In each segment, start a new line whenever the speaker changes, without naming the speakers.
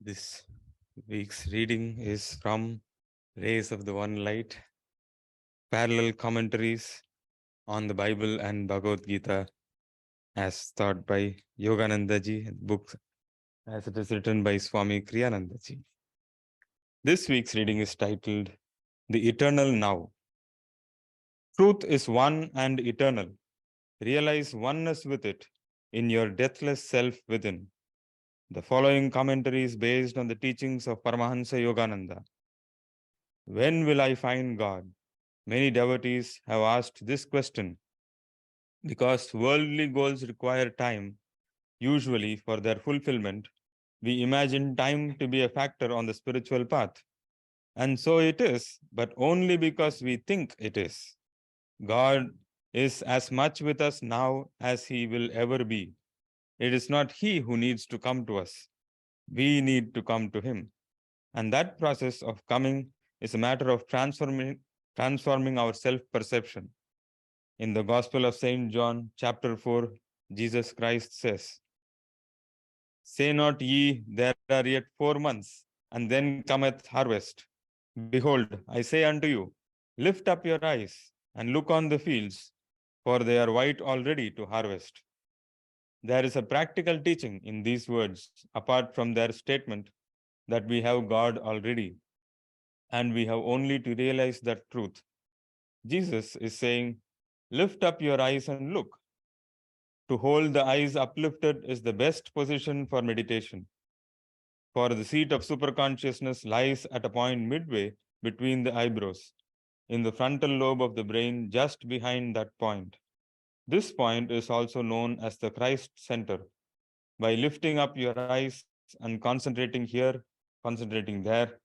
This week's reading is from Rays of the One Light, parallel commentaries on the Bible and Bhagavad Gita as taught by Yogananda ji, book as it is written by Swami Kriyananda ji. This week's reading is titled The Eternal Now. Truth is one and eternal. Realize oneness with it in your deathless self within. The following commentary is based on the teachings of Paramahansa Yogananda. When will I find God? Many devotees have asked this question because worldly goals require time. Usually, for their fulfillment, we imagine time to be a factor on the spiritual path. And so it is, but only because we think it is. God is as much with us now as he will ever be. It is not he who needs to come to us. We need to come to him. And that process of coming is a matter of transforming our self-perception. In the Gospel of St. John, chapter 4, Jesus Christ says, "Say not ye, there are yet 4 months, and then cometh harvest. Behold, I say unto you, lift up your eyes and look on the fields, for they are white already to harvest." There is a practical teaching in these words, apart from their statement that we have God already, and we have only to realize that truth. Jesus is saying, lift up your eyes and look. To hold the eyes uplifted is the best position for meditation. For the seat of superconsciousness lies at a point midway between the eyebrows, in the frontal lobe of the brain, just behind that point. This point is also known as the Christ center. By lifting up your eyes and concentrating here, concentrating there,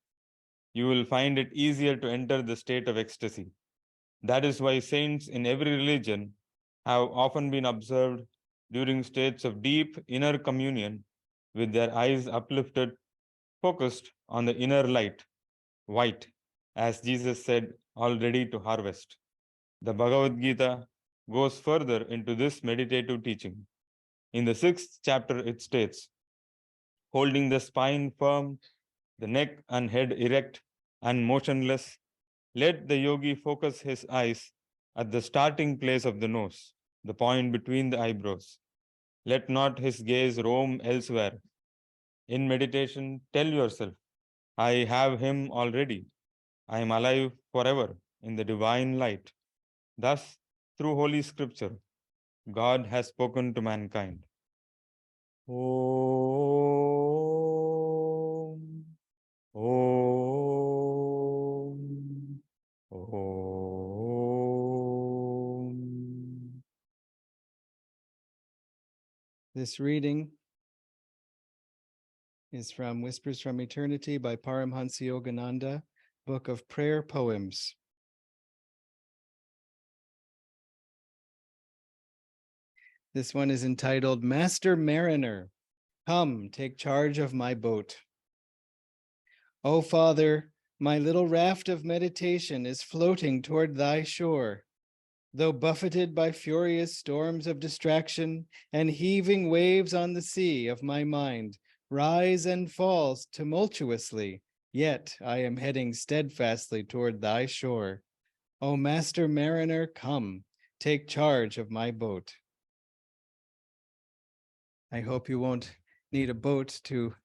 you will find it easier to enter the state of ecstasy. That is why saints in every religion have often been observed during states of deep inner communion with their eyes uplifted, focused on the inner light, white, as Jesus said, all ready to harvest. The Bhagavad Gita goes further into this meditative teaching. In the 6th chapter, it states, holding the spine firm, the neck and head erect and motionless, let the yogi focus his eyes at the starting place of the nose, the point between the eyebrows. Let not his gaze roam elsewhere. In meditation, tell yourself, I have him already. I am alive forever in the divine light. Thus, through Holy Scripture, God has spoken to mankind. Om, Om, Om.
This reading is from Whispers from Eternity by Paramhansa Yogananda, Book of Prayer Poems. This one is entitled, Master Mariner, come, take charge of my boat. O Father, my little raft of meditation is floating toward thy shore. Though buffeted by furious storms of distraction and heaving waves on the sea of my mind, rise and falls tumultuously, yet I am heading steadfastly toward thy shore. O Master Mariner, come, take charge of my boat. I hope you won't need a boat to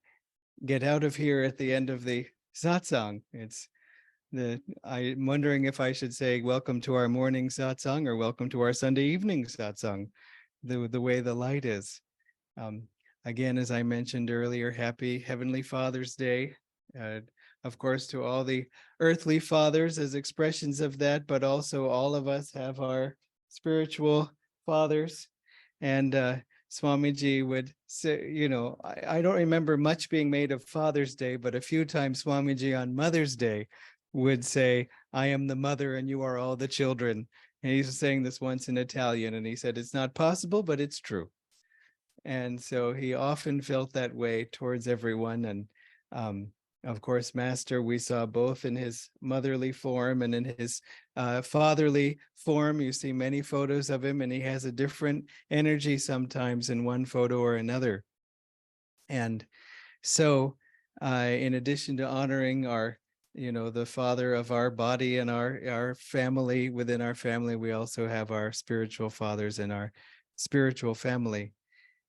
get out of here at the end of the satsang. I'm wondering if I should say welcome to our morning satsang or welcome to our Sunday evening satsang, the way the light is. Again, as I mentioned earlier, happy Heavenly Father's Day. Of course, to all the earthly fathers as expressions of that, but also all of us have our spiritual fathers. And Swamiji would say, I don't remember much being made of Father's Day, but a few times Swamiji on Mother's Day would say, I am the mother and you are all the children. And he was saying this once in Italian, and he said, it's not possible, but it's true. And so he often felt that way towards everyone. And of course, Master, we saw both in his motherly form and in his fatherly form. You see many photos of him, and he has a different energy sometimes in one photo or another. And so in addition to honoring our, the father of our body and our family, within our family, we also have our spiritual fathers in our spiritual family.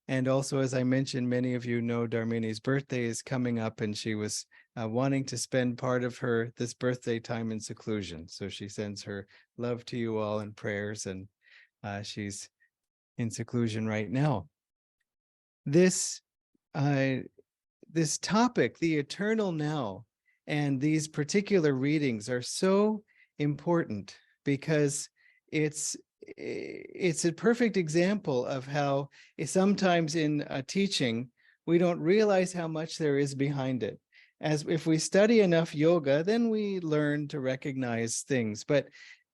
And also, as I mentioned, many of you know Dharmini's birthday is coming up, and she was wanting to spend part of this birthday time in seclusion. So she sends her love to you all and prayers, and she's in seclusion right now. This topic, the eternal now, and these particular readings are so important because it's a perfect example of how sometimes in a teaching we don't realize how much there is behind it. As if we study enough yoga, then we learn to recognize things. But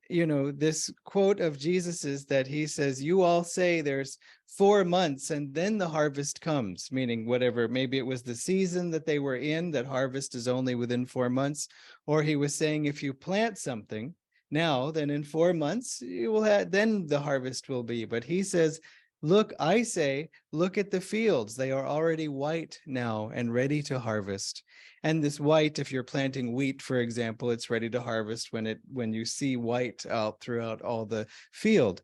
this quote of Jesus's that he says, you all say there's 4 months and then the harvest comes, meaning whatever, maybe it was the season that they were in, that harvest is only within 4 months. Or he was saying, if you plant something now, then in 4 months, you will have, then the harvest will be. But he says, look, I say, look at the fields. They are already white now and ready to harvest. And this white, if you're planting wheat, for example, it's ready to harvest when you see white out throughout all the field.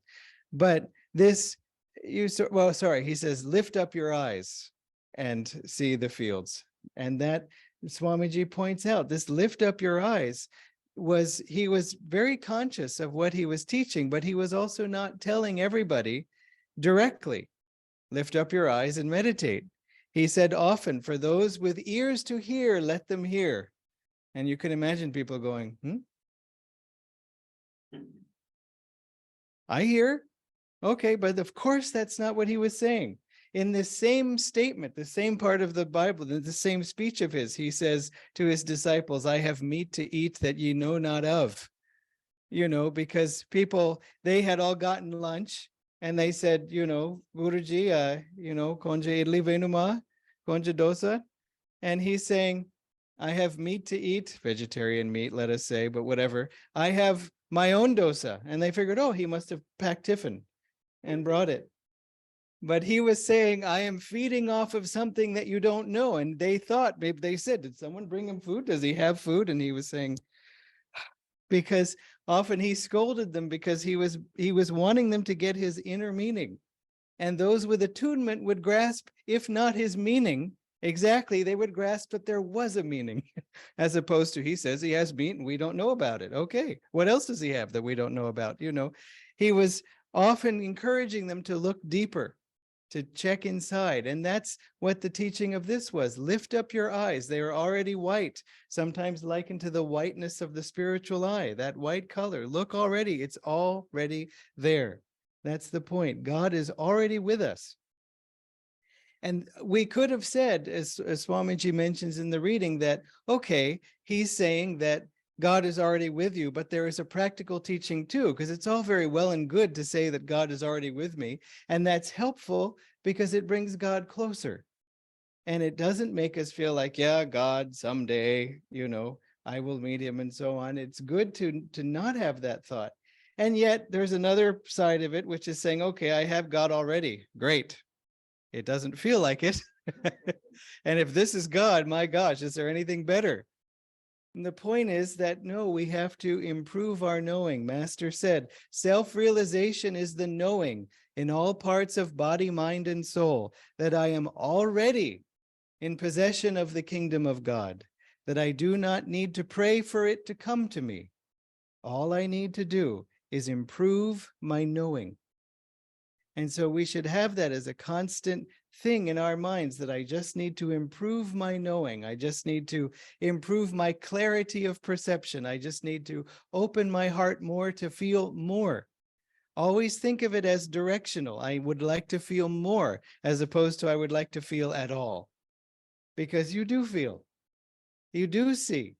But this, he says, lift up your eyes and see the fields. And that Swamiji points out, this lift up your eyes he was very conscious of what he was teaching, but he was also not telling everybody directly, lift up your eyes and meditate. He said often, for those with ears to hear, let them hear. And you can imagine people going, I hear. Okay, but of course that's not what he was saying. In this same statement, the same part of the Bible, the same speech of his, he says to his disciples, I have meat to eat that ye know not of. Because people, they had all gotten lunch and they said, Guruji, konja idli venuma, konja dosa. And he's saying, I have meat to eat, vegetarian meat, let us say, but whatever. I have my own dosa. And they figured, oh, he must have packed tiffin and brought it. But he was saying, I am feeding off of something that you don't know. And they thought, they said, did someone bring him food? Does he have food? And he was saying, because often he scolded them because he was wanting them to get his inner meaning. And those with attunement would grasp, if not his meaning exactly, they would grasp that there was a meaning, as opposed to, he says he has meat and we don't know about it. Okay, what else does he have that we don't know about? He was often encouraging them to look deeper, to check inside. And that's what the teaching of this was. Lift up your eyes. They are already white, sometimes likened to the whiteness of the spiritual eye, that white color. Look already, it's already there. That's the point. God is already with us. And we could have said, as Swamiji mentions in the reading, that, okay, he's saying that God is already with you, but there is a practical teaching too, because it's all very well and good to say that God is already with me. And that's helpful because it brings God closer. And it doesn't make us feel like, yeah, God, someday, I will meet him and so on. It's good to not have that thought. And yet there's another side of it, which is saying, okay, I have God already. Great. It doesn't feel like it. And if this is God, my gosh, is there anything better? And the point is that, no, we have to improve our knowing. Master said, self-realization is the knowing in all parts of body, mind, and soul, that I am already in possession of the kingdom of God, that I do not need to pray for it to come to me. All I need to do is improve my knowing. And so we should have that as a constant thing in our minds, that I just need to improve my knowing. I just need to improve my clarity of perception. I just need to open my heart more to feel more. Always think of it as directional. I would like to feel more, as opposed to I would like to feel at all. Because you do feel, you do see.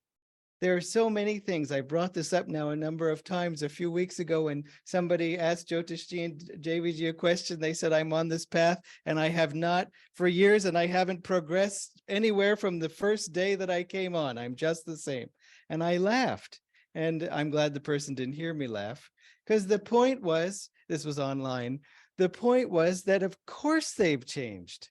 There are so many things. I brought this up now a number of times. A few weeks ago, when somebody asked Jyotishji and JVG a question, they said, I'm on this path and I have not for years, and I haven't progressed anywhere from the first day that I came on. I'm just the same. And I laughed. And I'm glad the person didn't hear me laugh, because the point was, this was online, the point was that of course they've changed.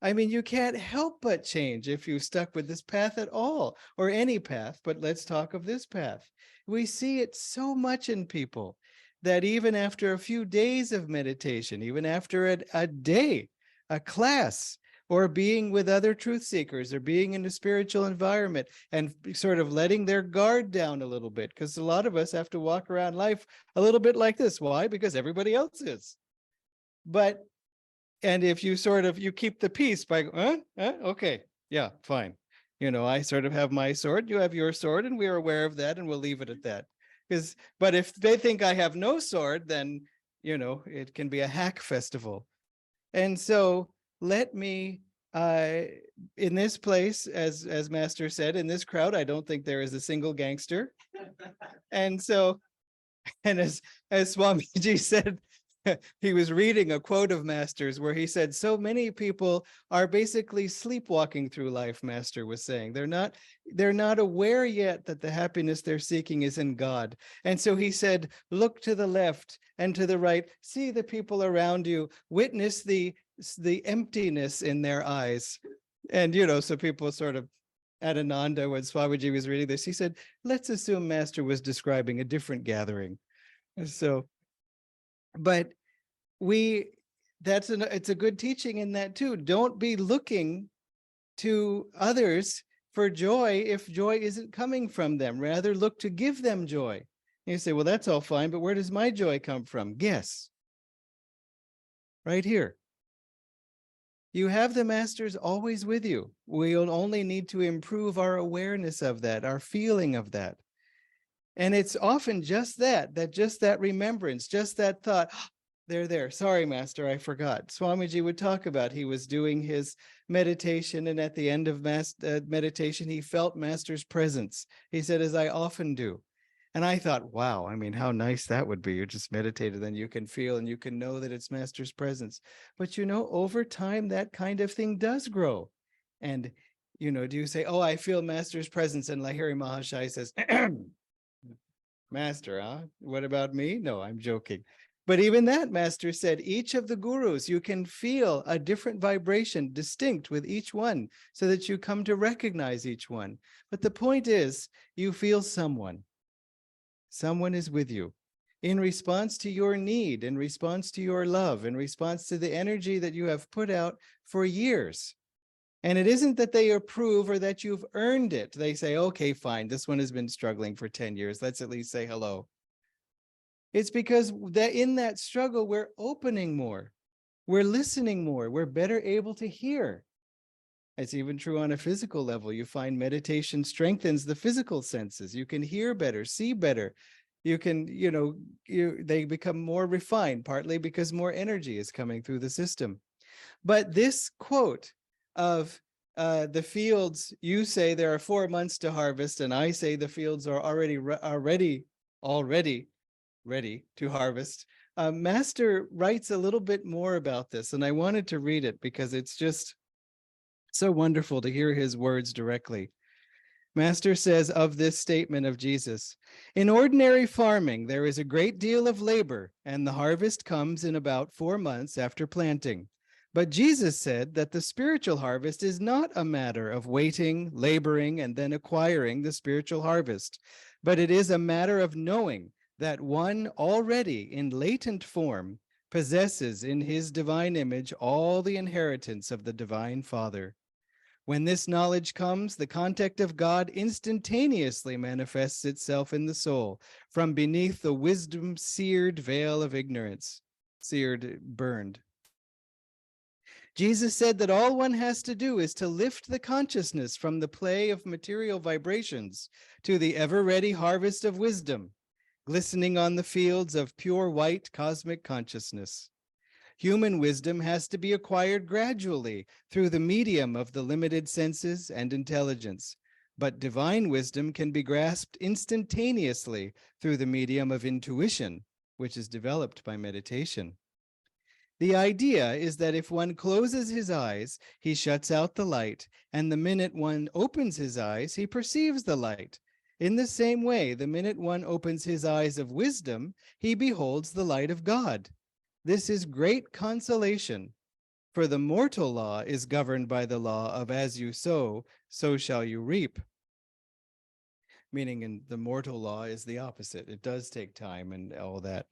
I mean, you can't help but change if you stuck with this path at all, or any path, but let's talk of this path. We see it so much in people that even after a few days of meditation, even after a day, a class, or being with other truth seekers, or being in a spiritual environment and sort of letting their guard down a little bit, because a lot of us have to walk around life a little bit like this. Why? Because everybody else is. But and if you sort of you keep the peace by okay, yeah, fine, I sort of have my sword, you have your sword, and we are aware of that, and we'll leave it at that. But if they think I have no sword, then it can be a hack festival. And so let me in this place, as Master said, in this crowd, I don't think there is a single gangster. And so, and as Swamiji said, he was reading a quote of Master's where he said, so many people are basically sleepwalking through life. Master was saying they're not aware yet that the happiness they're seeking is in God. And so he said, look to the left and to the right, see the people around you, witness the emptiness in their eyes. And so people sort of, at Ananda, when Swamiji was reading this, he said, let's assume Master was describing a different gathering. So, but it's a good teaching in that too. Don't be looking to others for joy if joy isn't coming from them. Rather look to give them joy. And you say, well, that's all fine, but where does my joy come from? Guess. Right here. You have the Masters always with you. We'll only need to improve our awareness of that, our feeling of that. And it's often just that remembrance, just that thought, they're there. Sorry, Master, I forgot. Swamiji would talk about, he was doing his meditation, and at the end of meditation, he felt Master's presence. He said, as I often do. And I thought, wow, I mean, how nice that would be. You just meditated, then you can feel and you can know that it's Master's presence. But over time, that kind of thing does grow. And, do you say, oh, I feel Master's presence? And Lahiri Mahashai says, Master, huh? What about me? No, I'm joking. But even that, Master said, each of the gurus, you can feel a different vibration distinct with each one so that you come to recognize each one. But the point is, you feel someone. Someone is with you in response to your need, in response to your love, in response to the energy that you have put out for years. And it isn't that they approve or that you've earned it. They say, okay, fine, this one has been struggling for 10 years. Let's at least say hello. It's because that in that struggle, we're opening more, we're listening more, we're better able to hear. It's even true on a physical level. You find meditation strengthens the physical senses. You can hear better, see better. You can, they become more refined, partly because more energy is coming through the system. But this quote of the fields, you say there are 4 months to harvest, and I say the fields are already ready to harvest. Master writes a little bit more about this, and I wanted to read it because it's just so wonderful to hear his words directly. Master says of this statement of Jesus, in ordinary farming, there is a great deal of labor, and the harvest comes in about 4 months after planting. But Jesus said that the spiritual harvest is not a matter of waiting, laboring, and then acquiring the spiritual harvest, but it is a matter of knowing that one already in latent form possesses in his divine image all the inheritance of the divine Father. When this knowledge comes, the contact of God instantaneously manifests itself in the soul from beneath the wisdom-seared veil of ignorance, burned. Jesus said that all one has to do is to lift the consciousness from the play of material vibrations to the ever-ready harvest of wisdom, glistening on the fields of pure white cosmic consciousness. Human wisdom has to be acquired gradually through the medium of the limited senses and intelligence, but divine wisdom can be grasped instantaneously through the medium of intuition, which is developed by meditation. The idea is that if one closes his eyes, he shuts out the light, and the minute one opens his eyes, he perceives the light. In the same way, the minute one opens his eyes of wisdom, he beholds the light of God. This is great consolation For the mortal law is governed by the law of as you sow, so shall you reap. Meaning in the mortal law is the opposite. It does take time and all that.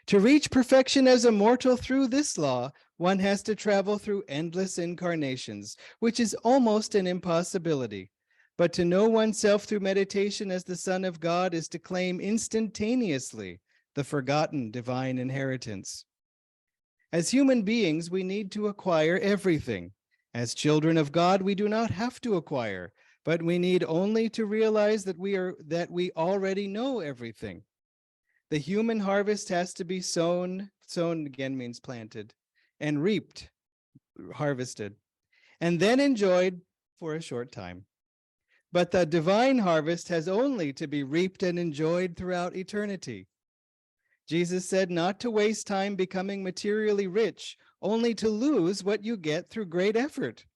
To reach perfection as a mortal through this law, one has to travel through endless incarnations, which is almost an impossibility. But to know oneself through meditation as the Son of God is to claim instantaneously the forgotten divine inheritance. As human beings, we need to acquire everything. As children of God, we do not have to acquire, but we need only to realize that we already know everything. The human harvest has to be sown again means planted, and reaped, harvested, and then enjoyed for a short time. But the divine harvest has only to be reaped and enjoyed throughout eternity. Jesus said not to waste time becoming materially rich, only to lose what you get through great effort.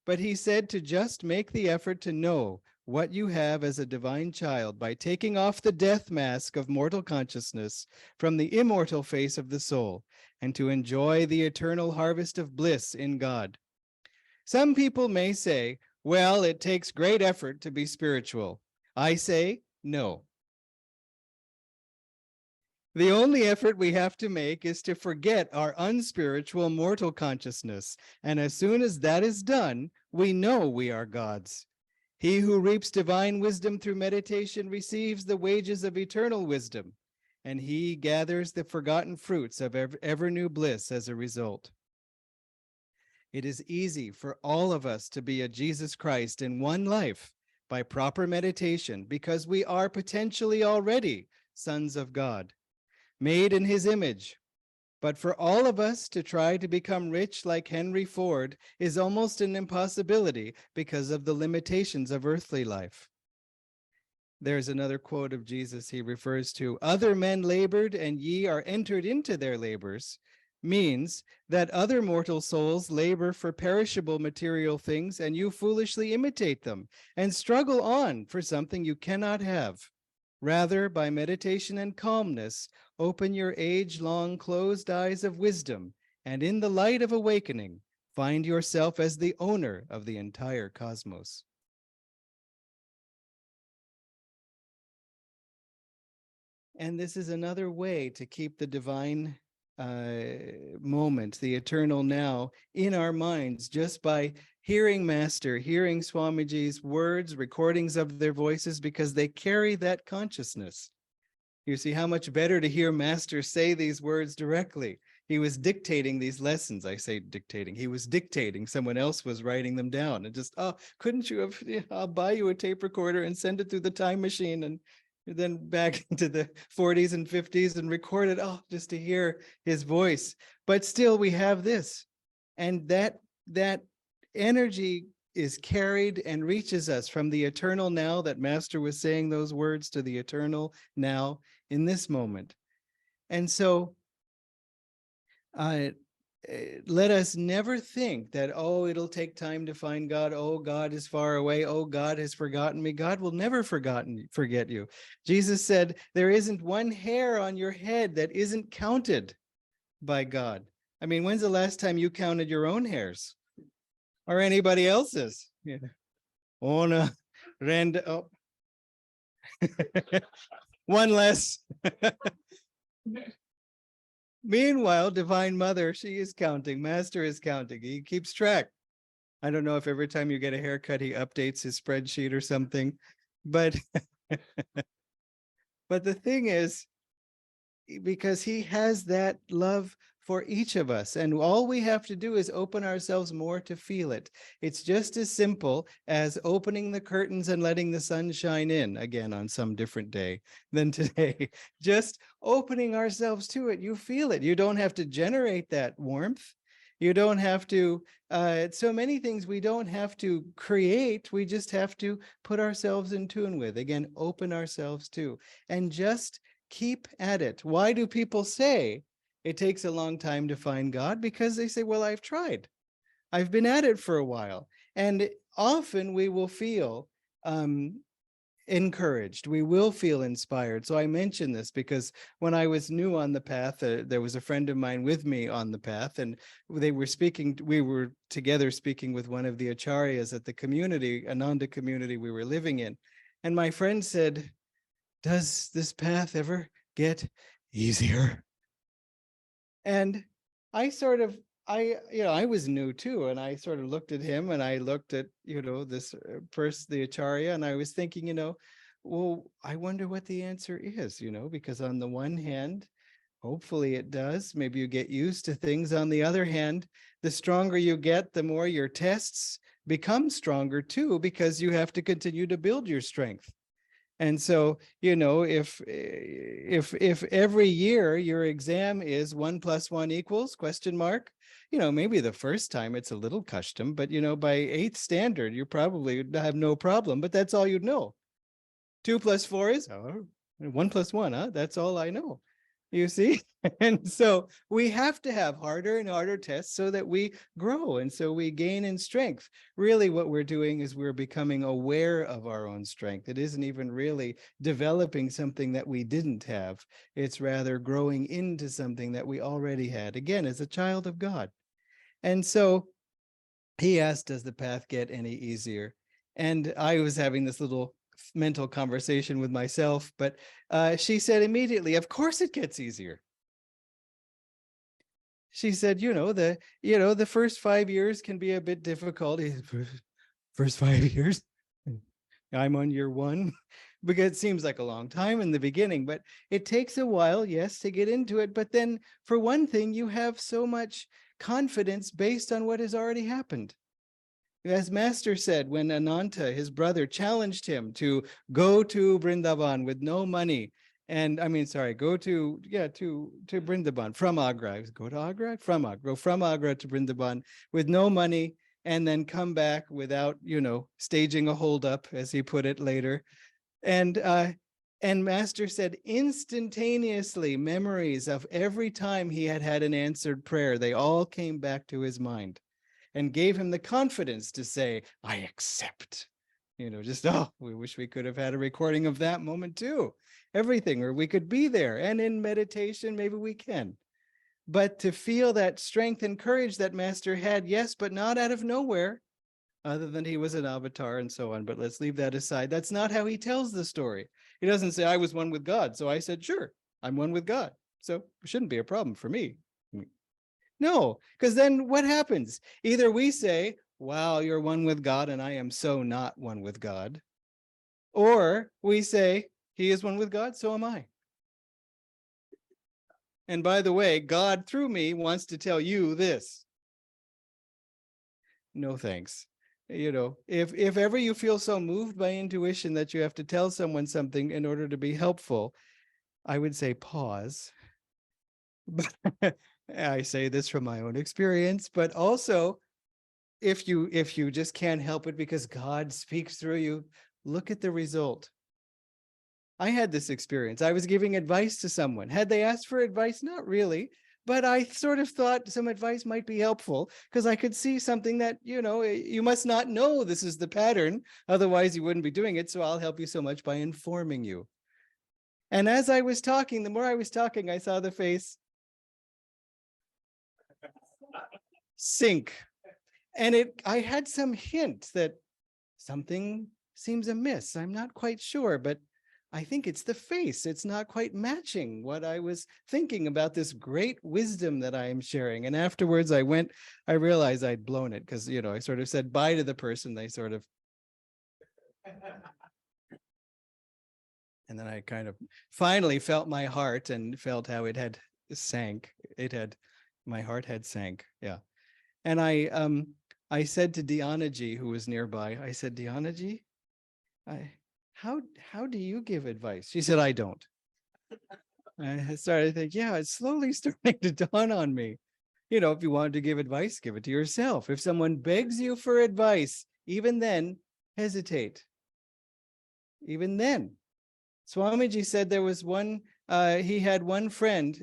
But he said to just make the effort to know what you have as a divine child by taking off the death mask of mortal consciousness from the immortal face of the soul, and to enjoy the eternal harvest of bliss in God. Some people may say, well, it takes great effort to be spiritual. I say, no. The only effort we have to make is to forget our unspiritual mortal consciousness, and as soon as that is done, we know we are God's. He who reaps divine wisdom through meditation receives the wages of eternal wisdom, and he gathers the forgotten fruits of ever new bliss as a result. It is easy for all of us to be a Jesus Christ in one life by proper meditation because we are potentially already sons of God, made in his image. But for all of us to try to become rich like Henry Ford is almost an impossibility because of the limitations of earthly life. There's another quote of Jesus he refers to, other men labored and ye are entered into their labors, means that other mortal souls labor for perishable material things and you foolishly imitate them and struggle on for something you cannot have. Rather, by meditation and calmness, open your age-long closed eyes of wisdom, and in the light of awakening, find yourself as the owner of the entire cosmos. And this is another way to keep the divine moment, the eternal now, in our minds, just by hearing Master, hearing Swamiji's words, recordings of their voices, because they carry that consciousness. You see how much better to hear Master say these words directly. He was dictating these lessons. I say dictating. He was dictating. Someone else was writing them down. And just, oh, couldn't you have, I'll buy you a tape recorder and send it through the time machine and then back into the 40s and 50s and record it. Oh, just to hear his voice. But still we have this. And that energy is carried and reaches us from the eternal now that Master was saying those words to the eternal now in this moment. And so let us never think that, oh, it'll take time to find God. Oh, God is far away. Oh, God has forgotten me. God will never forget you. Jesus said, there isn't one hair on your head that isn't counted by God. I mean, when's the last time you counted your own hairs or anybody else's? Yeah. Oh, one less. Meanwhile, Divine Mother, she is counting. Master is counting. He keeps track. I don't know if every time you get a haircut, he updates his spreadsheet or something, but but the thing is, because he has that love for each of us, and all we have to do is open ourselves more to feel it. It's just as simple as opening the curtains and letting the sun shine in, again on some different day than today. Just opening ourselves to it, you feel it. You don't have to generate that warmth. You don't have to, so many things we don't have to create, we just have to put ourselves in tune with. Again, open ourselves to, and just keep at it. Why do people say it takes a long time to find God? Because they say, well, I've tried. I've been at it for a while. And often we will feel encouraged. We will feel inspired. So I mention this because when I was new on the path, there was a friend of mine with me on the path, and we were together speaking with one of the acharyas at the community, Ananda community we were living in. And my friend said, "Does this path ever get easier?" And I sort of, I was new too, and I sort of looked at him, and I looked at, this person, the acharya, and I was thinking, well, I wonder what the answer is, because on the one hand, hopefully it does. Maybe you get used to things. On the other hand, the stronger you get, the more your tests become stronger too, because you have to continue to build your strength. And so, if every year your exam is 1 + 1 = question mark, maybe the first time it's a little custom, but by 8th standard, you probably have no problem, but that's all you'd know. 2 + 4 is 1 + 1, huh? That's all I know. You see? And so we have to have harder and harder tests so that we grow and so we gain in strength. Really, what we're doing is we're becoming aware of our own strength. It isn't even really developing something that we didn't have. It's rather growing into something that we already had, again, as a child of God. And so he asked, does the path get any easier? And I was having this little mental conversation with myself, but she said immediately, of course it gets easier. She said, the first 5 years can be a bit difficult. First 5 years? I'm on year 1, because it seems like a long time in the beginning, but it takes a while, yes, to get into it. But then for one thing, you have so much confidence based on what has already happened. As Master said, when Ananta, his brother, challenged him to go to Vrindavan with no money, and go to Vrindavan from Agra. Go to Agra? Go from Agra to Vrindavan with no money, and then come back without, staging a holdup, as he put it later. And Master said instantaneously memories of every time he had had an answered prayer, they all came back to his mind, and gave him the confidence to say, I accept. We wish we could have had a recording of that moment too. Everything, or we could be there. And in meditation, maybe we can. But to feel that strength and courage that Master had, yes, but not out of nowhere, other than he was an avatar and so on. But let's leave that aside. That's not how he tells the story. He doesn't say, I was one with God. So I said, sure, I'm one with God. So it shouldn't be a problem for me. No, because then what happens? Either we say, wow, you're one with God, and I am so not one with God. Or we say, he is one with God, so am I. And by the way, God through me wants to tell you this. No thanks. If ever you feel so moved by intuition that you have to tell someone something in order to be helpful, I would say pause. But I say this from my own experience, but also if you just can't help it because God speaks through you, look at the result. I had this experience. I was giving advice to someone. Had they asked for advice? Not really, but I sort of thought some advice might be helpful because I could see something that, you must not know this is the pattern. Otherwise, you wouldn't be doing it. So I'll help you so much by informing you. And as I was talking, the more I was talking, I saw the face sink. And I had some hint that something seems amiss. I'm not quite sure, but I think it's the face. It's not quite matching what I was thinking about this great wisdom that I am sharing. And afterwards I realized I'd blown it because, I sort of said bye to the person. They sort of, and then I kind of finally felt my heart and felt how it had sank. My heart had sank. Yeah. And I said to Dhyanaji, who was nearby, I said, Dhyanaji, how do you give advice? She said, I don't. I started to think, yeah, it's slowly starting to dawn on me. If you wanted to give advice, give it to yourself. If someone begs you for advice, even then, hesitate. Even then. Swamiji said there was he had one friend,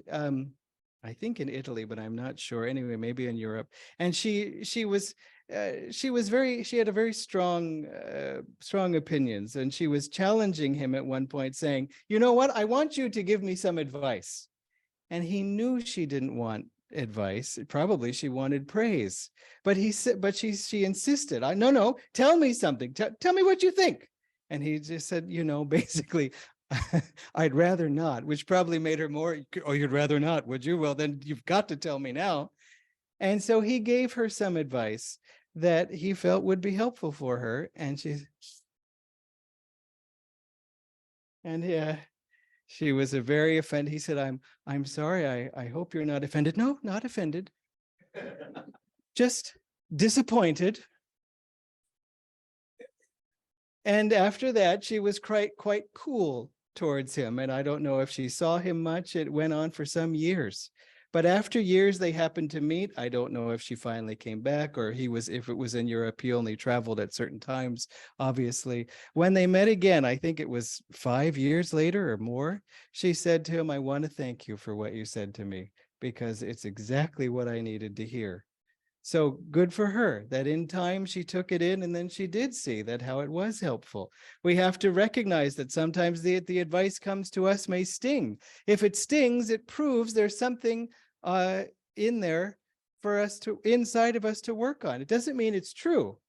I think in Italy, but I'm not sure. Anyway, maybe in Europe. And she had a very strong opinions, and she was challenging him at one point, saying, "You know what? I want you to give me some advice." And he knew she didn't want advice. Probably she wanted praise. But he said, but she insisted, no, tell me something. Tell me what you think. And he just said, basically, I'd rather not, which probably made her more, oh, you'd rather not, would you? Well, then you've got to tell me now. And so he gave her some advice that he felt would be helpful for her. And she was a very offended. He said, I'm sorry. I hope you're not offended. No, not offended. Just disappointed. And after that, she was quite cool towards him. And I don't know if she saw him much. It went on for some years. But after years, they happened to meet. I don't know if she finally came back, or if it was in Europe, he only traveled at certain times, obviously. When they met again, I think it was 5 years later or more, she said to him, I want to thank you for what you said to me, because it's exactly what I needed to hear. So good for her that in time she took it in, and then she did see that how it was helpful. We have to recognize that sometimes the advice comes to us may sting. If it stings, it proves there's something in there for us inside of us to work on. It doesn't mean it's true.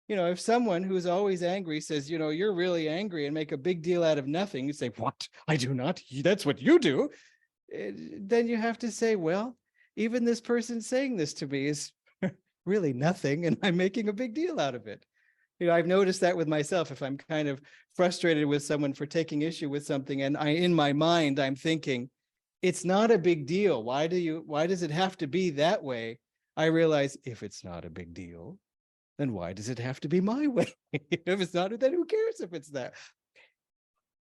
If someone who's always angry says, you're really angry, and make a big deal out of nothing, you say, what? I do not. That's what you do. Then you have to say, well, even this person saying this to me is really nothing, and I'm making a big deal out of it. I've noticed that with myself. If I'm kind of frustrated with someone for taking issue with something, and in my mind, I'm thinking, it's not a big deal. Why does it have to be that way? I realize, if it's not a big deal, then why does it have to be my way? If it's not, then who cares if it's that?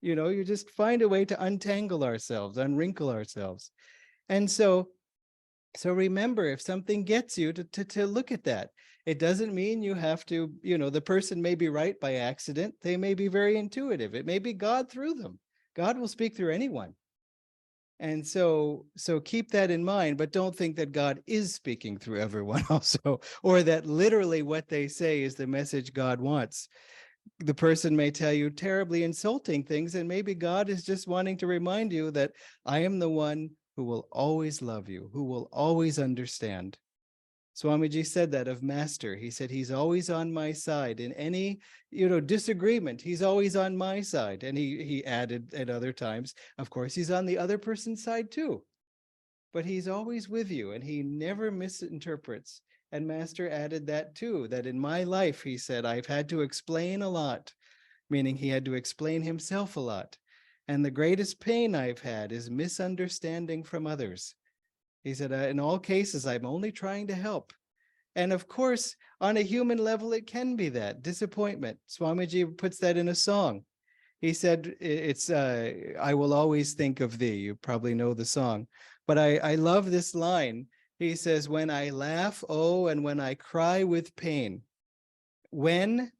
You just find a way to untangle ourselves, unwrinkle ourselves. And so remember, if something gets you to look at that, it doesn't mean you have to, the person may be right by accident. They may be very intuitive. It may be God through them. God will speak through anyone. And so keep that in mind, but don't think that God is speaking through everyone also, or that literally what they say is the message God wants. The person may tell you terribly insulting things, and maybe God is just wanting to remind you that I am the one who will always love you, who will always understand. Swamiji said that of Master. He said, he's always on my side. In any, disagreement, he's always on my side. And he added at other times, of course, he's on the other person's side too. But he's always with you, and he never misinterprets. And Master added that too, that in my life, he said, I've had to explain a lot, meaning he had to explain himself a lot. And the greatest pain I've had is misunderstanding from others. He said, in all cases, I'm only trying to help. And of course, on a human level, it can be that disappointment. Swamiji puts that in a song. He said, it's, I will always think of thee. You probably know the song. But I love this line. He says, when I laugh, oh, and when I cry with pain. When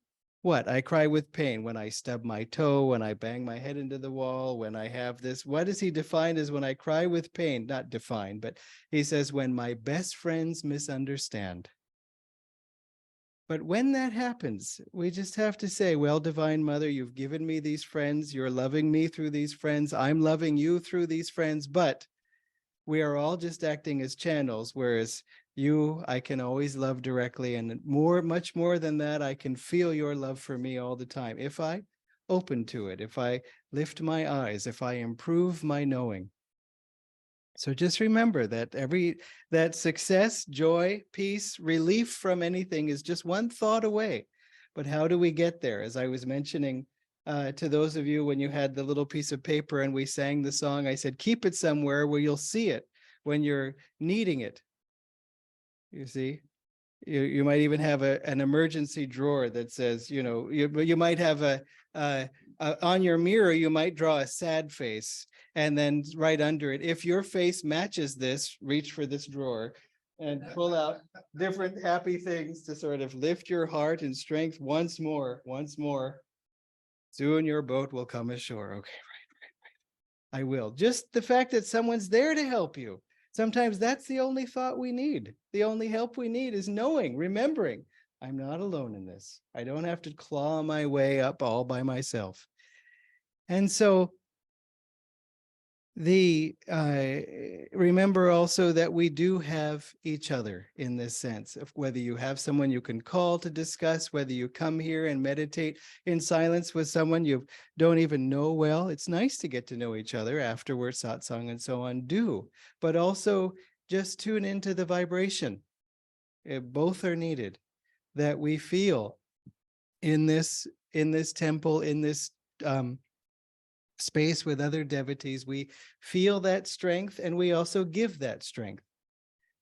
what? I cry with pain when I stub my toe, when I bang my head into the wall, when I have this. What does he define as when I cry with pain? Not define, but he says, when my best friends misunderstand. But when that happens, we just have to say, well, Divine Mother, you've given me these friends. You're loving me through these friends. I'm loving you through these friends. But we are all just acting as channels, whereas you, I can always love directly, and much more than that, I can feel your love for me all the time. If I open to it, if I lift my eyes, if I improve my knowing. So just remember that success, joy, peace, relief from anything is just one thought away. But how do we get there? As I was mentioning to those of you when you had the little piece of paper and we sang the song, I said, keep it somewhere where you'll see it when you're needing it. You see, you might even have an emergency drawer that says, you might have on your mirror, you might draw a sad face, and then right under it, if your face matches this, reach for this drawer and pull out different happy things to sort of lift your heart and strength once more. Soon your boat will come ashore. Okay, right. I will. Just the fact that someone's there to help you. Sometimes that's the only thought we need. The only help we need is knowing, remembering, I'm not alone in this. I don't have to claw my way up all by myself. And so remember also that we do have each other in this sense of whether you have someone you can call to discuss, whether you come here and meditate in silence with someone you don't even know well. It's nice to get to know each other afterwards, satsang and so on, but also just tune into the vibration. Both are needed, that we feel in this temple, in this space with other devotees. We feel that strength and we also give that strength,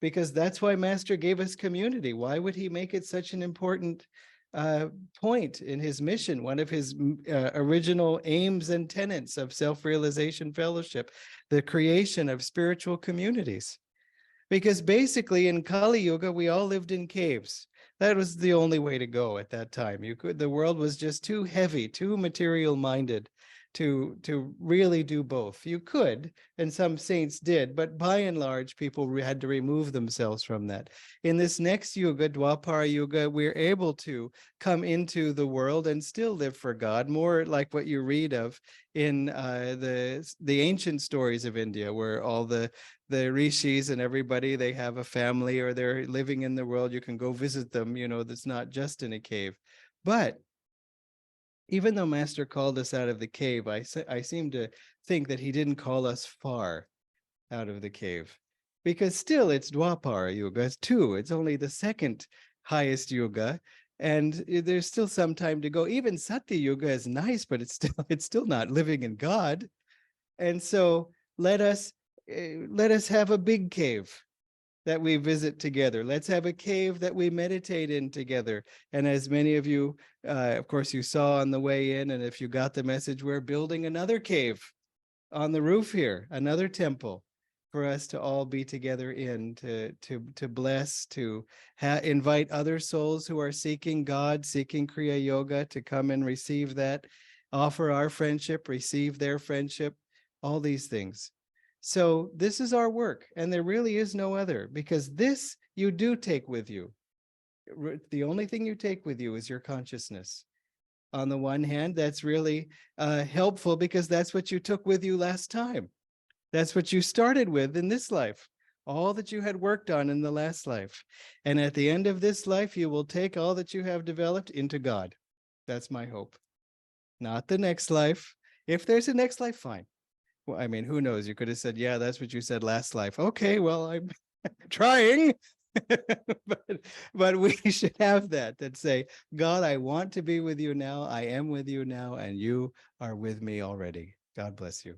because that's why Master gave us community. Why would he make it such an important point in his mission? One of his original aims and tenets of self-realization fellowship, the creation of spiritual communities. Because basically in Kali Yuga, we all lived in caves. That was the only way to go at that time. The world was just too heavy, too material minded to really do both. You could, and some saints did, but by and large, people had to remove themselves from that. In this next yuga, Dwapara Yuga, we're able to come into the world and still live for God, more like what you read of in the ancient stories of India, where all the rishis and everybody, they have a family or they're living in the world. You can go visit them, that's not just in a cave. But even though Master called us out of the cave, I seem to think that he didn't call us far out of the cave, because still it's Dwapara Yuga too. It's only the second highest yuga, and there's still some time to go. Even Satya Yuga is nice, but it's still not living in God. And so let us have a big cave that we visit together. Let's have a cave that we meditate in together. And as many of you, of course, you saw on the way in, and if you got the message, we're building another cave on the roof here, another temple for us to all be together in, to bless, to invite other souls who are seeking God, seeking Kriya Yoga, to come and receive that, offer our friendship, receive their friendship, all these things. So this is our work, and there really is no other, because this you do take with you. The only thing you take with you is your consciousness. On the one hand, that's really helpful, because that's what you took with you last time. That's what you started with in this life, all that you had worked on in the last life. And at the end of this life, you will take all that you have developed into God. That's my hope. Not the next life. If there's a next life, fine. Well, I mean, who knows? You could have said, yeah, that's what you said last life. Okay, well, I'm trying. but we should have that say, God, I want to be with you now. I am with you now, and you are with me already. God bless you.